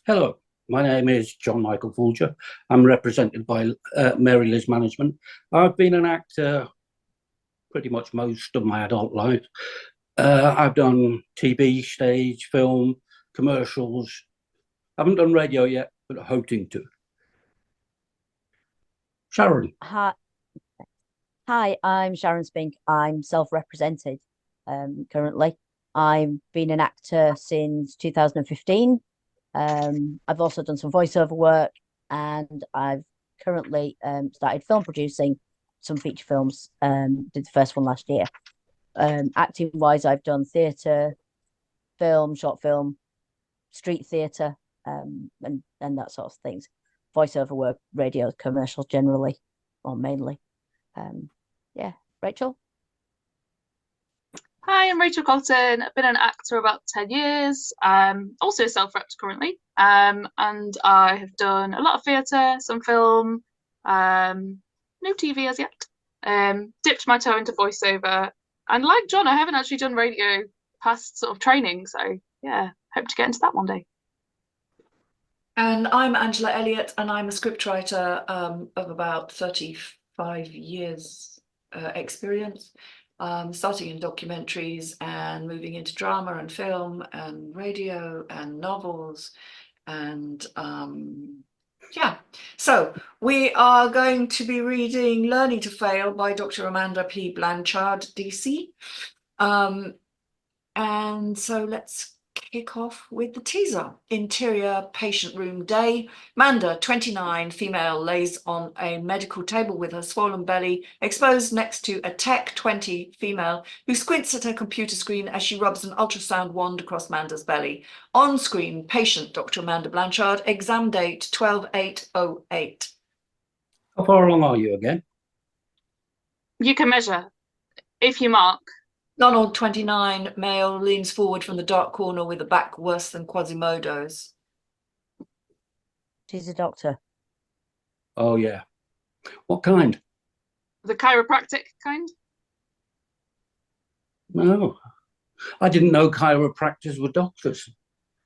Hello, my name is John Michael Foulger. I'm represented by Mary Liz Management. I've been an actor pretty much most of my adult life. I've done TV, stage, film, commercials. I haven't done radio yet, but hoping to. Sharon. Hi, I'm Sharon Spink. I'm self-represented currently. I've been an actor since 2015. I've also done some voiceover work, and I've currently started film producing some feature films. Did the first one last year. Acting wise, I've done theatre, film, short film, street theatre, and that sort of things. Voiceover work, radio, commercials generally, or mainly. Yeah, Rachael. Hi, I'm Rachael Caulton. I've been an actor about 10 years, also self-repped currently, and I have done a lot of theatre, some film, no TV as yet, dipped my toe into voiceover, and like John, I haven't actually done radio past sort of training, so yeah, hope to get into that one day. And I'm Angela Elliott, and I'm a scriptwriter of about 35 years experience. Starting in documentaries and moving into drama and film and radio and novels and yeah. So we are going to be reading Learning to Fail by Dr. Amanda P. Blanchard, DC. And so let's kick off with the teaser. Interior patient room day. Manda, 29, female, lays on a medical table with her swollen belly exposed next to a tech, 20, female, who squints at her computer screen as she rubs an ultrasound wand across Manda's belly. On screen, patient Dr. Amanda Blanchard, exam date 12/8/08. How far along are you again? You can measure if you mark. Donald, 29, male, leans forward from the dark corner with a back worse than Quasimodo's. She's a doctor. Oh, yeah. What kind? The chiropractic kind? No, I didn't know chiropractors were doctors.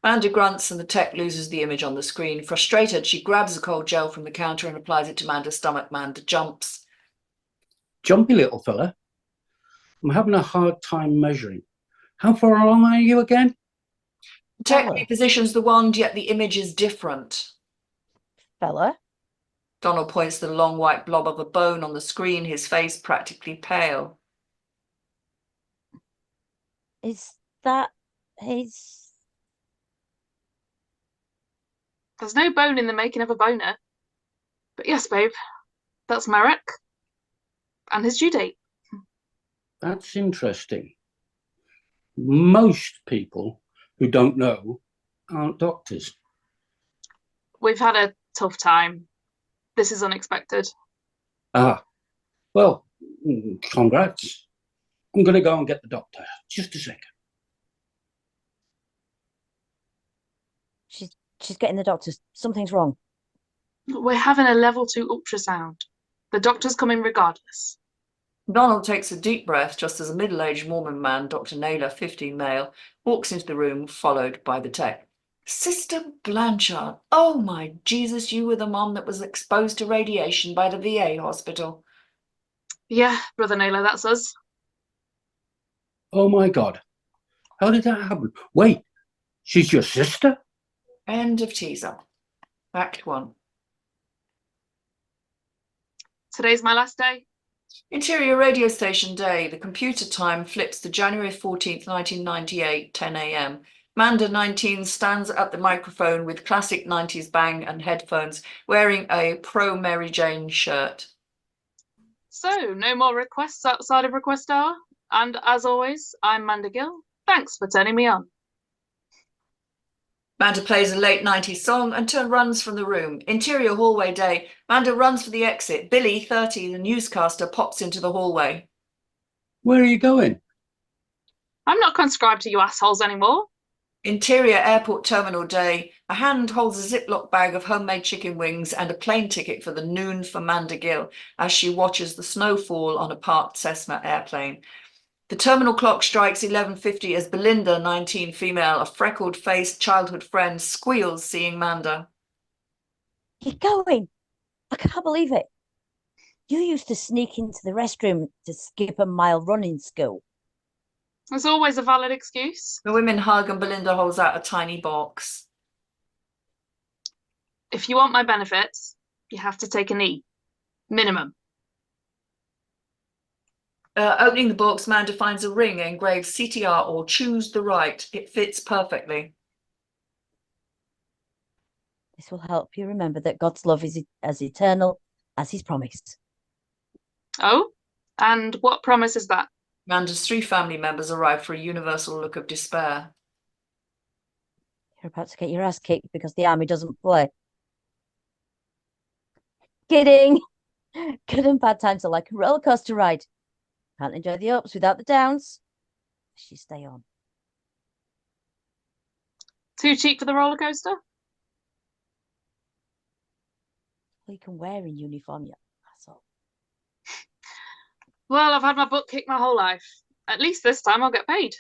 Manda grunts and the tech loses the image on the screen. Frustrated, she grabs a cold gel from the counter and applies it to Manda's stomach. Manda jumps. Jumpy little fella. I'm having a hard time measuring. How far along are you again? The tech repositions the wand, yet the image is different. Fella? Donald points to the long white blob of a bone on the screen, his face practically pale. Is that his... There's no bone in the making of a boner. But yes, babe, that's Merrick. And his due date. That's interesting. Most people who don't know aren't doctors. We've had a tough time. This is unexpected. Ah, well, congrats. I'm going to go and get the doctor. Just a second. She's getting the doctor. Something's wrong. We're having a level 2 ultrasound. The doctor's coming regardless. Donald takes a deep breath just as a middle-aged Mormon man, Dr. Naylor, 15 male, walks into the room, followed by the tech. Sister Blanchard, oh my Jesus, you were the mom that was exposed to radiation by the VA hospital. Yeah, Brother Naylor, that's us. Oh my God. How did that happen? Wait, she's your sister? End of teaser. Act 1. Today's my last day. Interior radio station day. The computer time flips to January 14th, 1998, 10 a.m. Manda, 19, stands at the microphone with classic 90s bang and headphones, wearing a pro Mary Jane shirt. So, no more requests outside of request hour. And as always, I'm Manda Gill. Thanks for turning me on. Manda plays a late 90s song and runs from the room. Interior hallway day. Manda runs for the exit. Billy, 30, the newscaster, pops into the hallway. Where are you going? I'm not conscribed to you assholes anymore. Interior airport terminal day. A hand holds a Ziploc bag of homemade chicken wings and a plane ticket for the noon for Manda Gill as she watches the snow fall on a parked Cessna airplane. The terminal clock strikes 11:50 as Belinda, 19, female, a freckled-faced childhood friend, squeals seeing Manda. You're going. I can't believe it. You used to sneak into the restroom to skip a mile running school. There's always a valid excuse. The women hug and Belinda holds out a tiny box. If you want my benefits, you have to take a knee. Minimum. Opening the box, Manda finds a ring engraved CTR or choose the right. It fits perfectly. This will help you remember that God's love is as eternal as his promise. Oh? And what promise is that? Manda's 3 family members arrive for a universal look of despair. You're about to get your ass kicked because the army doesn't play. Kidding. Good and bad times are like a roller coaster ride. Can't enjoy the ups without the downs. You stay on. Too cheap for the roller coaster? Well, you can wear in uniform, yeah. That's all. Well, I've had my butt kicked my whole life. At least this time I'll get paid.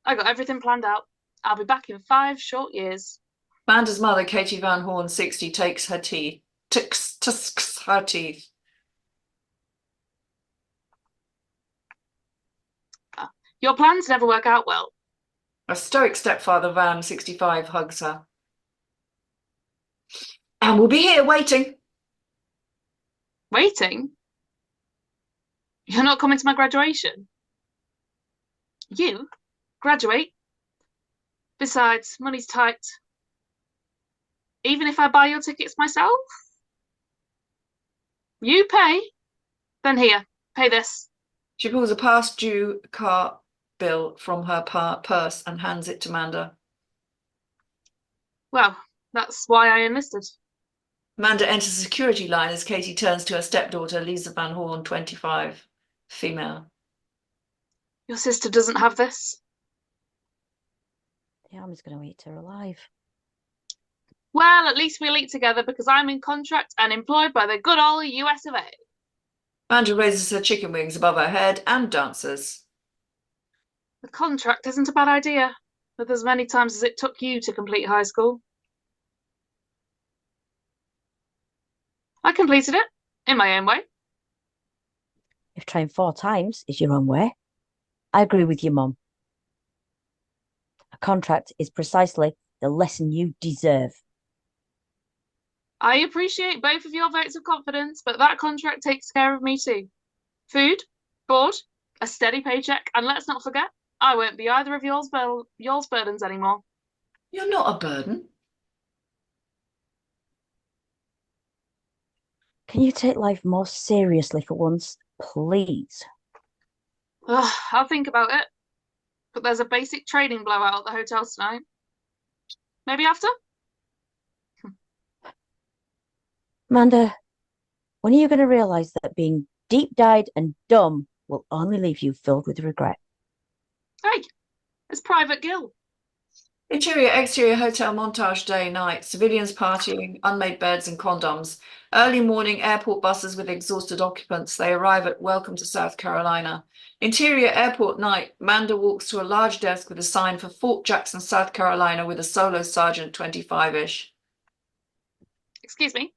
I got everything planned out. I'll be back in 5 short years. Manda's mother, Katie Van Horn, 60, takes her teeth. Tusks her teeth. Your plans never work out well. A stoic stepfather, Van, 65, hugs her. And we'll be here waiting. Waiting? You're not coming to my graduation? You? Graduate? Besides, money's tight. Even if I buy your tickets myself? You pay? Then here, pay this. She pulls a past due car bill from her purse and hands it to Manda. Well, that's why I enlisted. Manda enters a security line as Katie turns to her stepdaughter, Lisa Van Horn, 25, female. Your sister doesn't have this? The army's going to eat her alive. Well, at least we'll eat together because I'm in contract and employed by the good old US of A. Manda raises her chicken wings above her head and dances. The contract isn't a bad idea, with as many times as it took you to complete high school. I completed it, in my own way. If trying 4 times is your own way, I agree with you, Mum. A contract is precisely the lesson you deserve. I appreciate both of your votes of confidence, but that contract takes care of me too. Food, board, a steady paycheck, and let's not forget, I won't be either of yours burdens anymore. You're not a burden. Can you take life more seriously for once, please? Ugh, I'll think about it. But there's a basic training blowout at the hotel tonight. Maybe after? Amanda, when are you going to realise that being deep-dyed and dumb will only leave you filled with regret? Hey, it's Private Gill. Interior, exterior hotel montage day, night. Civilians partying, unmade beds and condoms. Early morning airport buses with exhausted occupants. They arrive at Welcome to South Carolina. Interior airport night. Manda walks to a large desk with a sign for Fort Jackson, South Carolina with a solo sergeant 25-ish. Excuse me.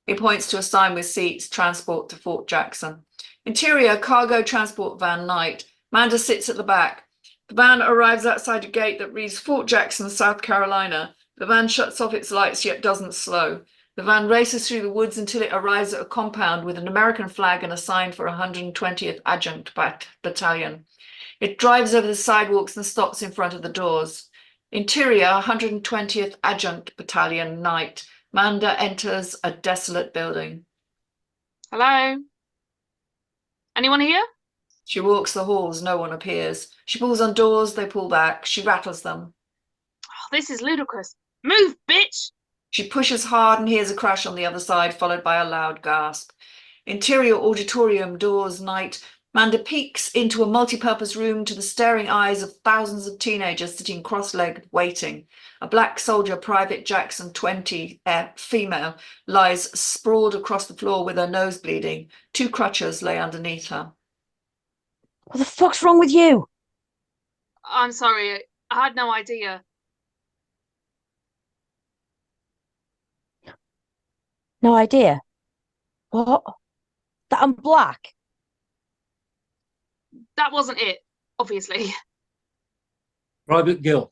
He points to a sign with seats, transport to Fort Jackson. Interior cargo transport van night. Manda sits at the back. The van arrives outside a gate that reads Fort Jackson, South Carolina. The van shuts off its lights yet doesn't slow. The van races through the woods until it arrives at a compound with an American flag and a sign for 120th Adjunct Battalion. It drives over the sidewalks and stops in front of the doors. Interior 120th Adjunct Battalion night. Manda enters a desolate building. Hello? Anyone here? She walks the halls, no one appears. She pulls on doors, they pull back. She rattles them. Oh, this is ludicrous. Move, bitch! She pushes hard and hears a crash on the other side, followed by a loud gasp. Interior auditorium, doors, night. Manda peeks into a multi-purpose room to the staring eyes of thousands of teenagers sitting cross-legged, waiting. A black soldier, Private Jackson, 20, female, lies sprawled across the floor with her nose bleeding. 2 crutches lay underneath her. What the fuck's wrong with you? I'm sorry, I had no idea. No idea. What? That I'm black? That wasn't it, obviously. Private Gill,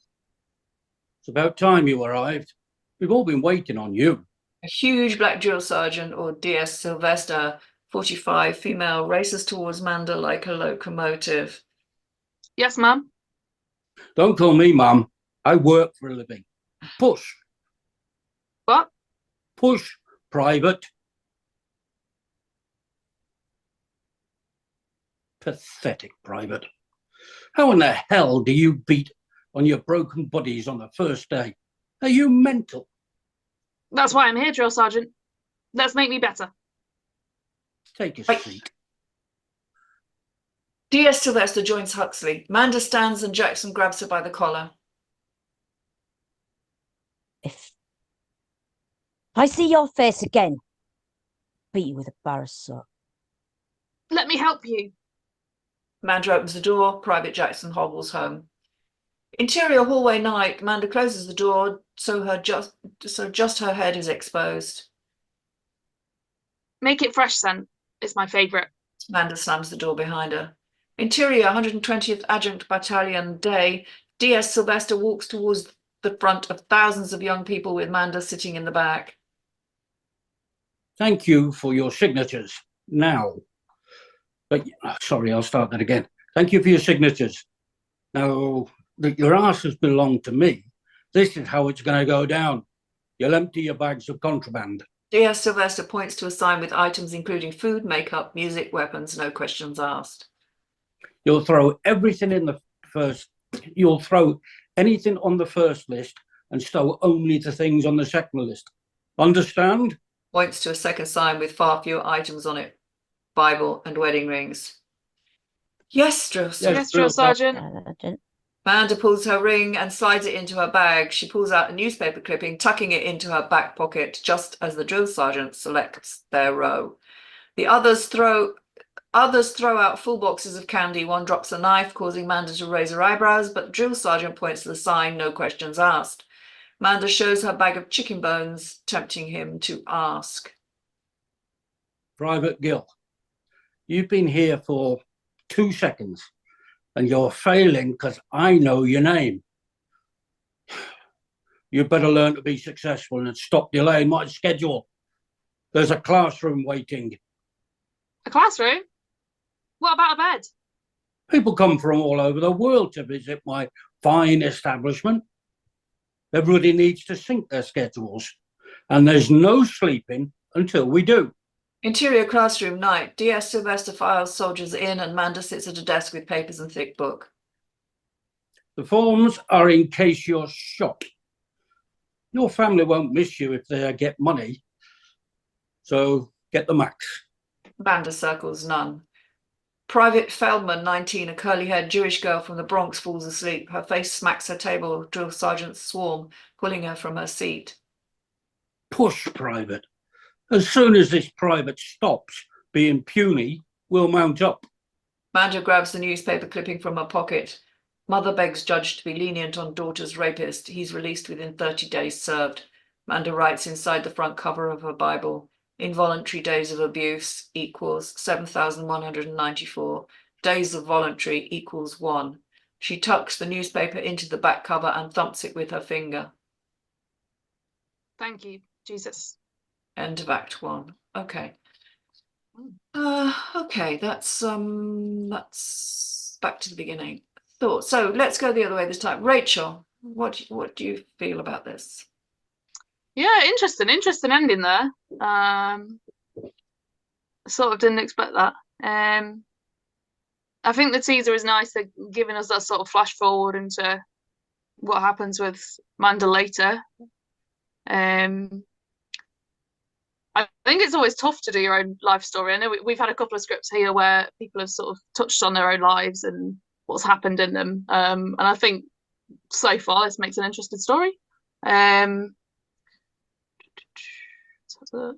it's about time you arrived. We've all been waiting on you. A huge black drill sergeant, or DS Sylvester, 45, female, races towards Manda like a locomotive. Yes, ma'am. Don't call me Mum. I work for a living. Push. What? Push, Private. Pathetic, Private. How in the hell do you beat on your broken bodies on the first day? Are you mental? That's why I'm here, Drill Sergeant. Let's make me better. Take a Right. seat. DS Sylvester joins Huxley. Manda stands and Jackson grabs her by the collar. If I see your face again, beat you with a bar of soap. Let me help you. Manda opens the door. Private Jackson hobbles home. Interior hallway night. Manda closes the door so just her head is exposed. Make it fresh, then. It's my favourite. Manda slams the door behind her. Interior 120th Adjunct Battalion Day. DS Sylvester walks towards the front of thousands of young people with Manda sitting in the back. Thank you for your signatures. Now. But, sorry, I'll start that again. Thank you for your signatures. Now that your asses belong to me, this is how it's going to go down. You'll empty your bags of contraband. DS Sylvester points to a sign with items including food, makeup, music, weapons, no questions asked. You'll throw everything in the first. You'll throw anything on the first list and stow only the things on the second list. Understand? Points to a second sign with far fewer items on it. Bible and wedding rings. Yes, Drill Sergeant. Yes, Drill Sergeant. Manda pulls her ring and slides it into her bag. She pulls out a newspaper clipping, tucking it into her back pocket just as the drill sergeant selects their row. The others throw out full boxes of candy. One drops a knife, causing Manda to raise her eyebrows, but the drill sergeant points to the sign, no questions asked. Manda shows her bag of chicken bones, tempting him to ask. Private Gill, you've been here for 2 seconds and you're failing because I know your name. You better learn to be successful and stop delaying my schedule. There's a classroom waiting. A classroom? What about a bed? People come from all over the world to visit my fine establishment. Everybody needs to sync their schedules, and there's no sleeping until we do. Interior classroom night. DS Sylvester files soldiers in and Manda sits at a desk with papers and thick book. The forms are in case you're shot. Your family won't miss you if they get money, so get the max. Manda circles none. Private Feldman, 19, a curly-haired Jewish girl from the Bronx, falls asleep. Her face smacks her table. Drill sergeants swarm, pulling her from her seat. Push, Private. As soon as this private stops being puny, we'll mount up. Manda grabs the newspaper clipping from her pocket. Mother begs judge to be lenient on daughter's rapist. He's released within 30 days served. Manda writes inside the front cover of her Bible, involuntary days of abuse equals 7,194. Days of voluntary equals 1. She tucks the newspaper into the back cover and thumps it with her finger. Thank you, Jesus. End of Act 1. Okay. Okay, that's back to the beginning. Thought. So let's go the other way this time. Rachael, what do you feel about this? Yeah, interesting ending there. Sort of didn't expect that. I think the teaser is nice. They're giving us that sort of flash forward into what happens with Manda later. I think it's always tough to do your own life story. I know we've had a couple of scripts here where people have sort of touched on their own lives and what's happened in them. And I think so far this makes an interesting story. Let's have a look.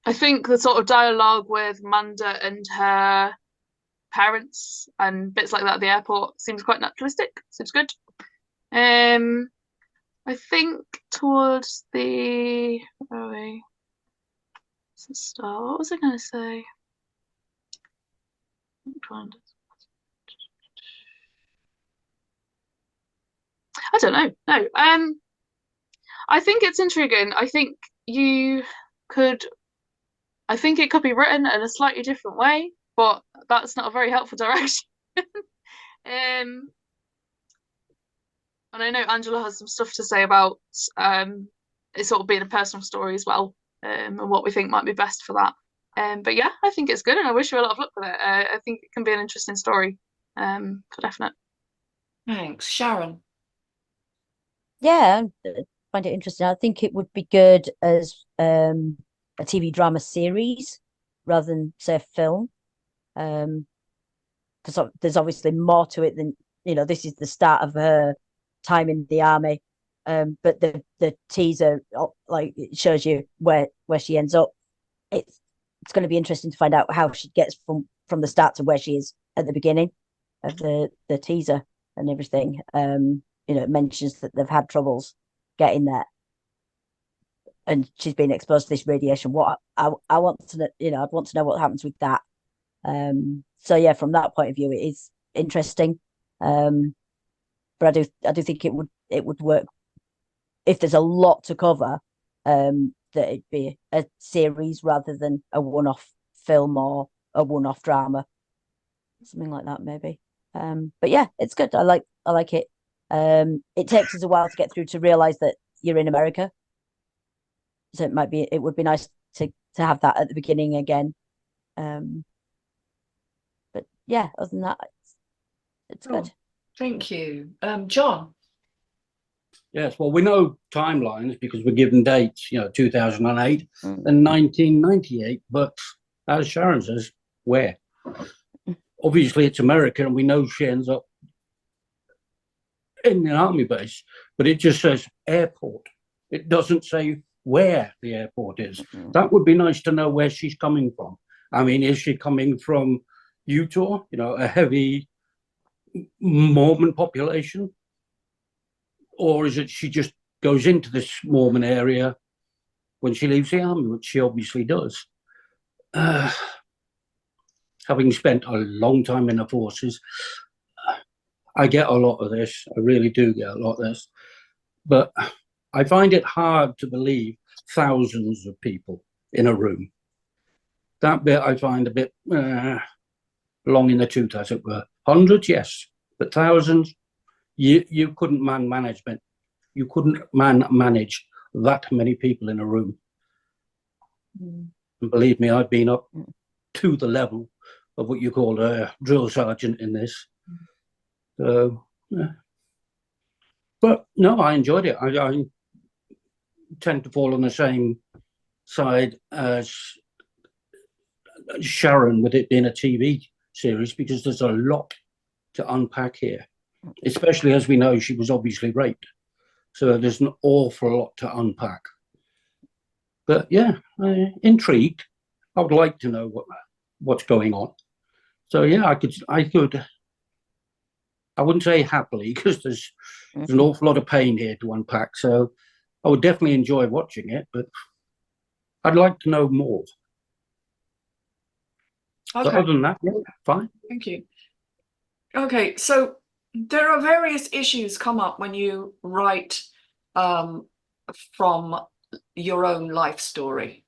I think the sort of dialogue with Manda and her parents and bits like that at the airport seems quite naturalistic. Seems good. I think towards the where are we? What's the start? What was I going to say? I don't know. No. I think it's intriguing. I think you could. I think it could be written in a slightly different way, but that's not a very helpful direction. And I know Angela has some stuff to say about it sort of being a personal story as well, and what we think might be best for that. But yeah, I think it's good, and I wish you a lot of luck with it. I think it can be an interesting story, for definite. Thanks, Sharon. Yeah, I find it interesting. I think it would be good as a TV drama series rather than say a film, because there's obviously more to it than, you know, this is the start of her time in the army, but the teaser like it shows you where she ends up. It's going to be interesting to find out how she gets from the start to where she is at the beginning of the teaser and everything. You know, it mentions that they've had troubles getting there, and she's been exposed to this radiation. What I want to know, you know, I'd want to know what happens with that. So yeah, from that point of view, it is interesting. But I do think it would work if there's a lot to cover. That it'd be a series rather than a one-off film or a one-off drama, something like that maybe. But yeah, it's good. I like it. It takes us a while to get through to realize that you're in America, so it would be nice to have that at the beginning again. But yeah, other than that, it's good. Thank you. John. Yes, well, we know timelines because we're given dates, 2008 and 1998. But as Sharon says, where? Obviously, it's America, and we know she ends up in an army base, but it just says airport. It doesn't say where the airport is. That would be nice to know where she's coming from. I mean, is she coming from Utah, a heavy Mormon population? Or is it she just goes into this Mormon area when she leaves the army, which she obviously does? Having spent a long time in the forces, I get a lot of this. I really do get a lot of this. But I find it hard to believe thousands of people in a room. That bit I find a bit long in the tooth, as it were. Hundreds, yes, but thousands, you couldn't management. You couldn't manage that many people in a room. And believe me, I've been up to the level of what you call a drill sergeant in this. So, yeah. But no, I enjoyed it. I tend to fall on the same side as Sharon with it being a TV series, because there's a lot to unpack here, especially as we know she was obviously raped. So there's an awful lot to unpack. But yeah, intrigued. I would like to know what's going on. So yeah, I wouldn't say happily, because there's an awful lot of pain here to unpack. So I would definitely enjoy watching it, but I'd like to know more. Okay. But other than that, yeah, fine. Thank you. Okay, so there are various issues come up when you write from your own life story.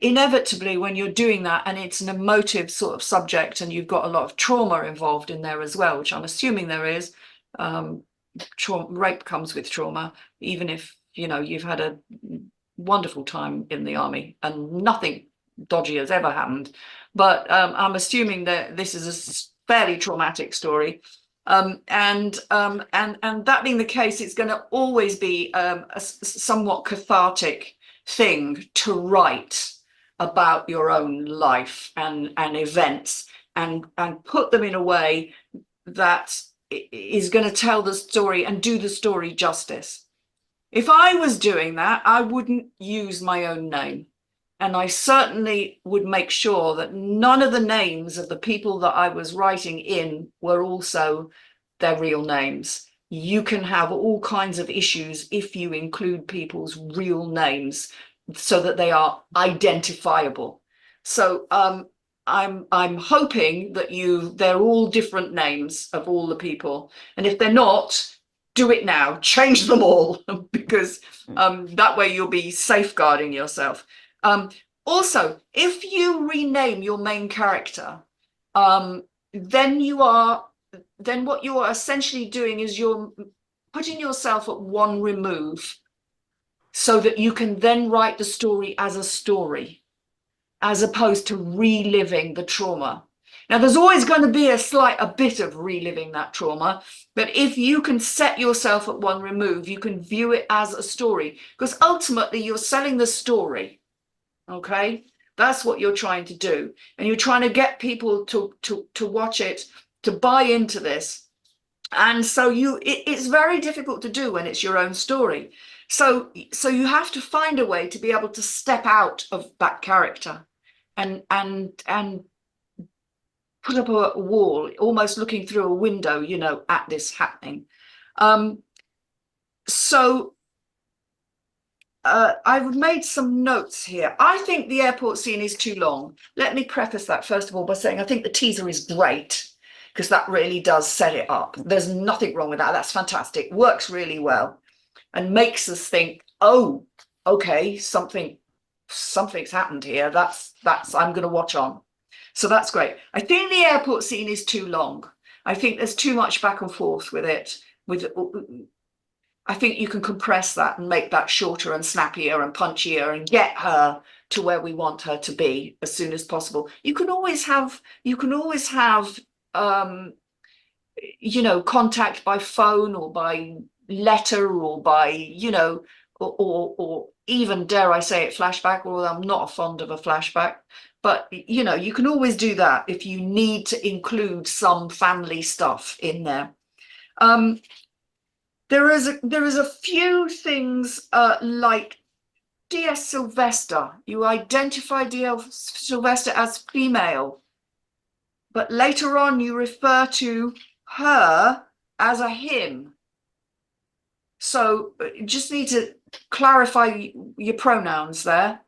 Inevitably, when you're doing that, and it's an emotive sort of subject, and you've got a lot of trauma involved in there as well, which I'm assuming there is. Rape comes with trauma, even if you've had a wonderful time in the army and nothing dodgy has ever happened. But I'm assuming that this is a fairly traumatic story. And that being the case, it's going to always be a somewhat cathartic thing to write about your own life and events, and put them in a way that is going to tell the story and do the story justice. If I was doing that, I wouldn't use my own name. And I certainly would make sure that none of the names of the people that I was writing in were also their real names. You can have all kinds of issues if you include people's real names so that they are identifiable. So I'm hoping that they're all different names of all the people. And if they're not, do it now, change them all, because that way you'll be safeguarding yourself. Also, if you rename your main character, then what you are essentially doing is you're putting yourself at one remove so that you can then write the story as a story, as opposed to reliving the trauma. Now, there's always going to be a bit of reliving that trauma, but if you can set yourself at one remove, you can view it as a story, because ultimately you're selling the story. Okay, that's what you're trying to do, and you're trying to get people to watch it, to buy into this. And so it's very difficult to do when it's your own story. So you have to find a way to be able to step out of that character and put up a wall, almost looking through a window, you know, at this happening. I've made some notes here. I think the airport scene is too long. Let me preface that first of all by saying I think the teaser is great, because that really does set it up. There's nothing wrong with that. That's fantastic. Works really well and makes us think, oh, okay, something's happened here. That's I'm going to watch on. So that's great. I think the airport scene is too long. I think there's too much back and forth with it. I think you can compress that and make that shorter and snappier and punchier and get her to where we want her to be as soon as possible. You can always have you know, contact by phone or by letter or by, you know, or even, dare I say it, flashback, although I'm not fond of a flashback. But, you know, you can always do that if you need to include some family stuff in there. There is a few things like D.S. Sylvester. You identify D.S. Sylvester as female, but later on you refer to her as a him. So you just need to clarify your pronouns there.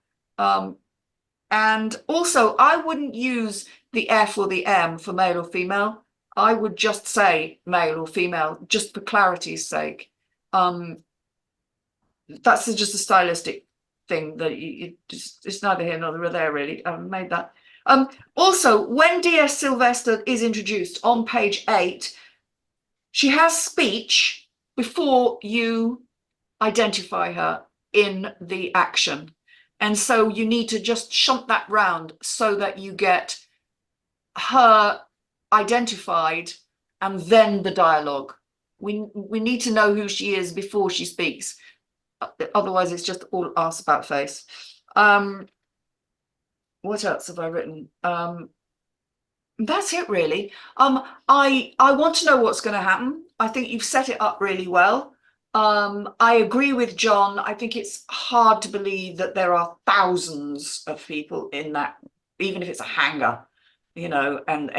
And also, I wouldn't use the F or the M for male or female. I would just say male or female, just for clarity's sake. That's just a stylistic thing that it's neither here nor there, really. I haven't made that. Also, when D.S. Sylvester is introduced on page 8, she has speech before you identify her in the action. And so you need to just shunt that round so that you get her identified and then the dialogue. We need to know who she is before she speaks. Otherwise, it's just all ass about face. What else have I written? That's it, really. I want to know what's going to happen. I think you've set it up really well. I agree with John. I think it's hard to believe that there are thousands of people in that, even if it's a hangar, you know, and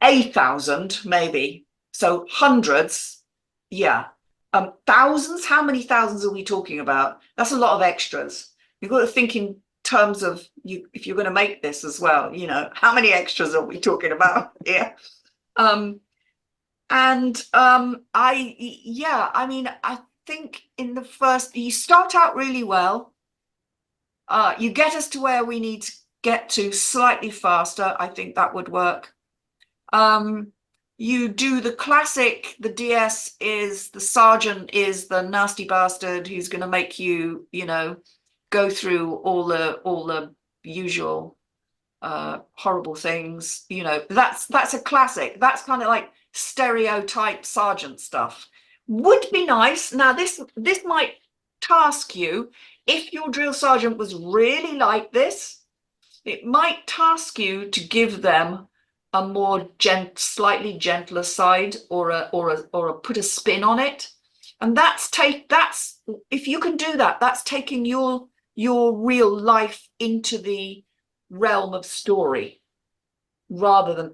1,000 maybe. So hundreds, yeah. Thousands, how many thousands are we talking about? That's a lot of extras. You've got to think in terms of if you're going to make this as well, you know, how many extras are we talking about here? I mean, I think in the first, you start out really well. You get us to where we need to get to slightly faster. I think that would work. You do the classic, the DS is, the sergeant is the nasty bastard who's going to make you, you know, go through all the usual horrible things. You know, that's a classic. That's kind of like stereotype sergeant stuff. Would be nice. Now this might task you, if your drill sergeant was really like this, it might task you to give them a more slightly gentler side, or put a spin on it. And that's if you can do that, that's taking your real life into the realm of story rather than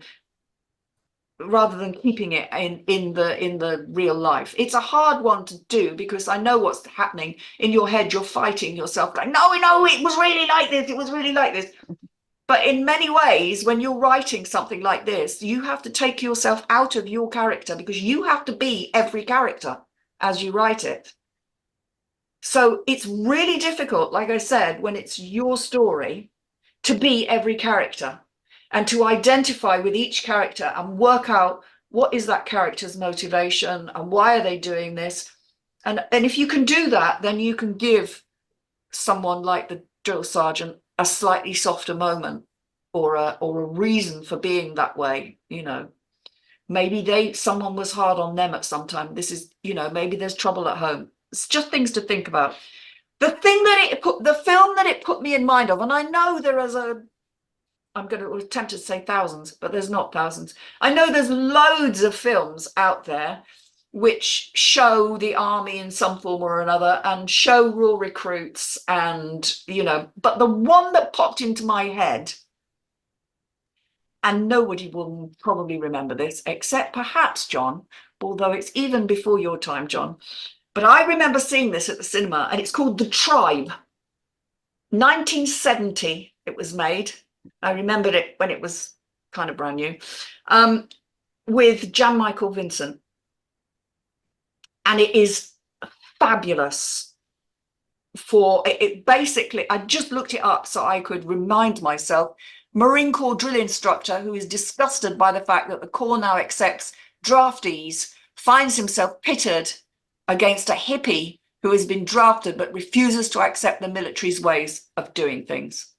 keeping it in the real life. It's a hard one to do because I know what's happening in your head. You're fighting yourself like, no, it was really like this. It was really like this. But in many ways, when you're writing something like this, you have to take yourself out of your character because you have to be every character as you write it. So it's really difficult, like I said, when it's your story, to be every character and to identify with each character and work out what is that character's motivation and why are they doing this. And if you can do that, then you can give someone like the drill sergeant a slightly softer moment or a reason for being that way. You know, maybe someone was hard on them at some time. This is, you know, maybe there's trouble at home. It's just things to think about. The film that it put me in mind of, and I know there is I'm going to attempt to say thousands, but there's not thousands. I know there's loads of films out there which show the army in some form or another and show raw recruits and, you know, but the one that popped into my head, and nobody will probably remember this except perhaps John, although it's even before your time, John, but I remember seeing this at the cinema, and it's called The Tribe. 1970 it was made. I remembered it when it was kind of brand new, with Jan-Michael Vincent. And it is fabulous for it. Basically, I just looked it up so I could remind myself. Marine Corps drill instructor who is disgusted by the fact that the Corps now accepts draftees, finds himself pitted against a hippie who has been drafted but refuses to accept the military's ways of doing things.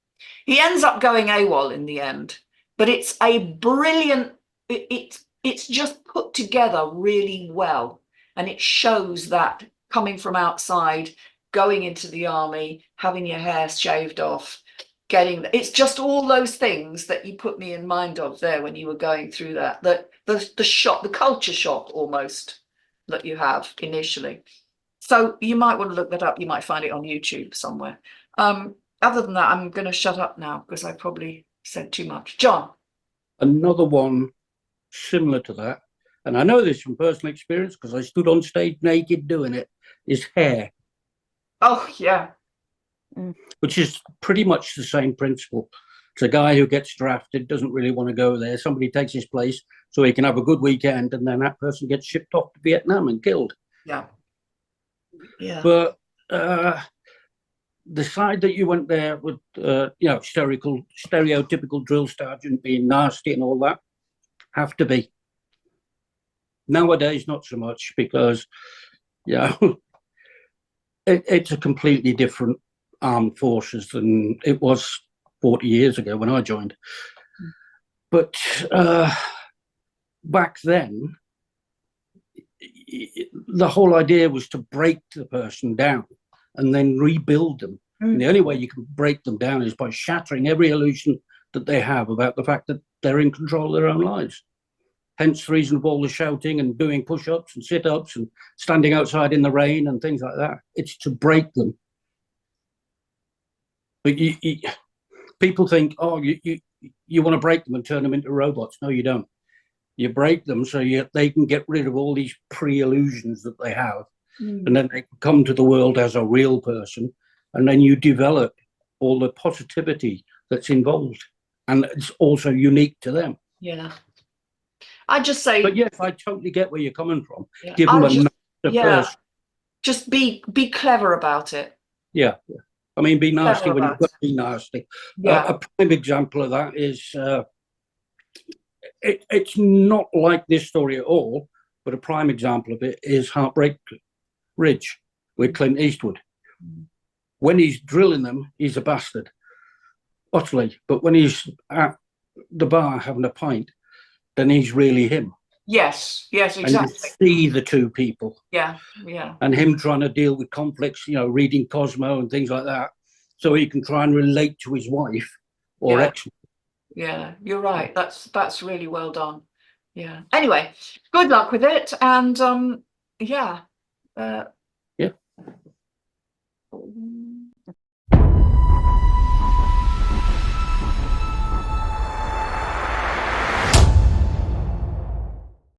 He ends up going AWOL in the end, but it's a brilliant, it's just put together really well. And it shows that coming from outside, going into the army, having your hair shaved off, it's just all those things that you put me in mind of there when you were going through that, the shock, the culture shock almost that you have initially. So you might want to look that up. You might find it on YouTube somewhere. Other than that, I'm going to shut up now because I probably said too much. John. Another one similar to that, and I know this from personal experience because I stood on stage naked doing it, is Hair. Oh, yeah. Which is pretty much the same principle. It's a guy who gets drafted, doesn't really want to go there. Somebody takes his place so he can have a good weekend, and then that person gets shipped off to Vietnam and killed. Yeah. Yeah. But the side that you went there with, you know, stereotypical drill sergeant being nasty and all that, have to be. Nowadays, not so much because, you know, it's a completely different armed forces than it was 40 years ago when I joined. But back then, the whole idea was to break the person down and then rebuild them. And the only way you can break them down is by shattering every illusion that they have about the fact that they're in control of their own lives. Hence the reason of all the shouting and doing push-ups and sit-ups and standing outside in the rain and things like that. It's to break them. But people think, oh, you want to break them and turn them into robots. No, you don't. You break them so they can get rid of all these pre-illusions that they have. And then they can come to the world as a real person. And then you develop all the positivity that's involved. And it's also unique to them. Yeah. I just say. But yes, I totally get where you're coming from. Yeah. Give them a person. Just be clever about it. Yeah. I mean, be nasty when you've got to be nasty. Yeah. A prime example of that is, it's not like this story at all, but a prime example of it is Heartbreak Ridge with Clint Eastwood. When he's drilling them, he's a bastard, utterly. But when he's at the bar having a pint, then he's really him. Yes, exactly. And you see the two people. Yeah. And him trying to deal with conflicts, you know, reading Cosmo and things like that, so he can try and relate to his wife or ex. Yeah, you're right. That's really well done. Yeah. Anyway, good luck with it. And yeah, Yeah.